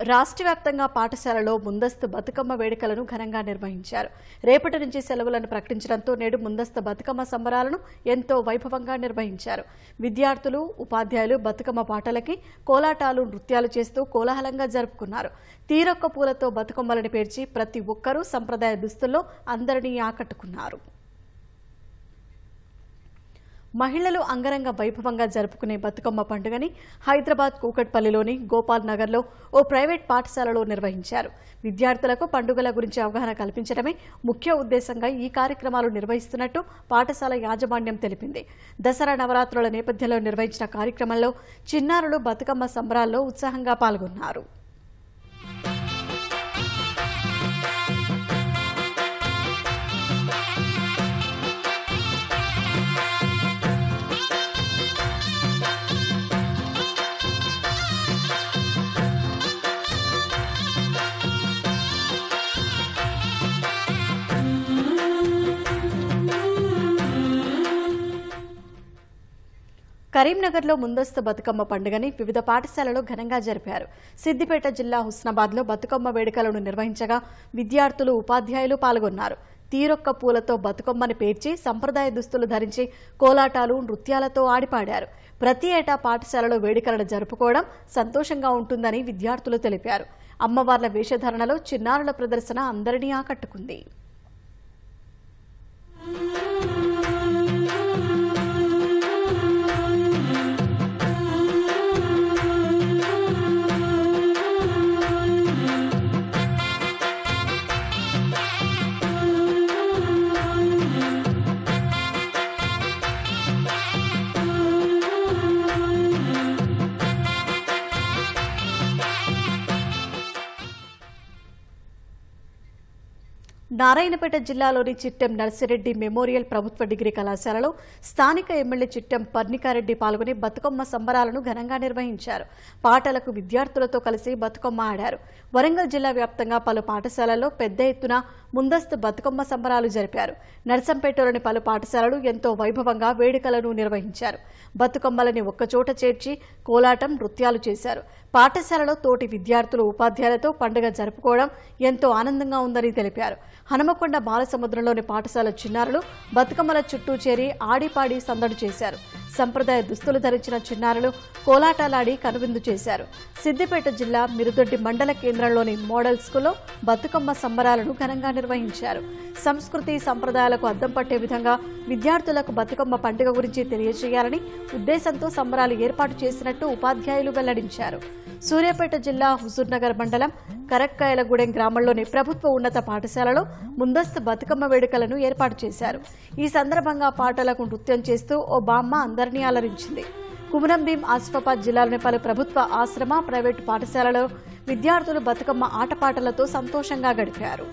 రాష్ట్ర వ్యాప్తంగా పాఠశాలలో ముందస్తు బతుకమ్మ వేడుకలను ఘనంగా నిర్వహించారు. రేపటి నుంచి సెలవులను ప్రకటించడంతో నేడు ముందస్తు బతుకమ్మ సంబరాలను ఎంతో వైభవంగా నిర్వహించారు. విద్యార్థులు, ఉపాధ్యాయులు బతుకమ్మ పాటలకి కోలాటాలు, నృత్యాలు చేస్తూ కోలాహలంగా జరుపుకున్నారు. తీరొక్క పూలతో బతుకమ్మలను పేర్చి ప్రతి ఒక్కరూ సంప్రదాయ దుస్తుల్లో అందరినీ ఆకట్టుకున్నారు. మహిళలు అంగరంగ వైభవంగా జరుపుకునే బతుకమ్మ పండుగని హైదరాబాద్ కూకట్పల్లిలోని గోపాల్ నగర్లో ఓ ప్రైవేట్ పాఠశాలలో నిర్వహించారు. విద్యార్థులకు పండుగల గురించి అవగాహన కల్పించడమే ముఖ్య ఉద్దేశంగా ఈ కార్యక్రమాలు నిర్వహిస్తున్నట్టు పాఠశాల యాజమాన్యం తెలిపింది. దసరా నవరాత్రుల నేపథ్యంలో నిర్వహించిన కార్యక్రమంలో చిన్నారులు బతుకమ్మ సంబరాల్లో ఉత్సాహంగా పాల్గొన్నారు. కరీంనగర్లో ముందస్తు బతుకమ్మ పండుగని వివిధ పాఠశాలలో ఘనంగా జరిపారు. సిద్దిపేట జిల్లా హుస్నాబాద్లో బతుకమ్మ వేడుకలను నిర్వహించగా విద్యార్థులు, ఉపాధ్యాయులు పాల్గొన్నారు. తీరొక్క పూలతో బతుకమ్మని పేర్చి సంప్రదాయ దుస్తులు ధరించి కోలాటాలు, నృత్యాలతో ఆడిపాడారు. ప్రతి ఏటా పాఠశాలలో వేడుకలను జరుపుకోవడం సంతోషంగా ఉంటుందని విద్యార్థులు తెలిపారు. అమ్మవార్ల వేషధారణలో చిన్నారుల ప్రదర్శన అందరినీ ఆకట్టుకుంది. నారాయణపేట జిల్లాలోని చిట్టెం నర్సిరెడ్డి మెమోరియల్ ప్రభుత్వ డిగ్రీ కళాశాలలో స్థానిక ఎమ్మెల్యే చిట్టెం పర్ణికారెడ్డి పాల్గొని బతుకమ్మ సంబరాలను ఘనంగా నిర్వహించారు. పాటలకు విద్యార్థులతో కలిసి బతుకమ్మ ఆడారు. వరంగల్ జిల్లా వ్యాప్తంగా పలు పాఠశాలల్లో పెద్ద ఎత్తున ముందస్తు బతుకమ్మ సంబరాలు జరిపారు. నర్సంపేటలోని పలు పాఠశాలలు ఎంతో వైభవంగా వేడుకలను నిర్వహించారు. బతుకమ్మలని ఒక్కచోట చేర్చి కోలాటం, నృత్యాలు చేశారు. పాఠశాలలో తోటి విద్యార్థులు, ఉపాధ్యాయులతో పండుగ జరుపుకోవడం ఎంతో ఆనందంగా ఉందని తెలిపారు. హనుమకొండ బాలసముద్రంలోని పాఠశాల చిన్నారులు బతుకమ్మల చుట్టూ చేరి ఆడిపాడి సందడి చేశారు. సంప్రదాయ దుస్తులు ధరించిన చిన్నారులు కోలాటాలాడి కనువిందు చేశారు. సిద్దిపేట జిల్లా మిరుదొడ్డి మండల కేంద్రంలోని మోడల్ స్కూల్లో బతుకమ్మ సంబరాలను ఘనంగా నిర్వహించారు. సంస్కృతి, సంప్రదాయాలకు అద్దం పట్టే విధంగా విద్యార్థులకు బతుకమ్మ పండుగ గురించి తెలియజేయాలని ఉద్దేశంతో సంబరాలు ఏర్పాటు చేసినట్టు ఉపాధ్యాయులు వెల్లడించారు. సూర్యాపేట జిల్లా హుజూర్నగర్ మండలం కరక్కాయలగూడెం గ్రామంలోని ప్రభుత్వ ఉన్నత పాఠశాలలో ముందస్తు బతుకమ్మ వేడుకలను ఏర్పాటు చేశారు. ఈ సందర్భంగా పాటలకు నృత్యం చేస్తూ ఓ బామ్మ అందరినీ అలరించింది. కుమరంభీం, ఆసిఫాబాద్ జిల్లాలోని పలు ప్రభుత్వ ఆశ్రమ, ప్రైవేటు పాఠశాలలో విద్యార్థులు బతుకమ్మ ఆటపాటలతో సంతోషంగా గడిపారు.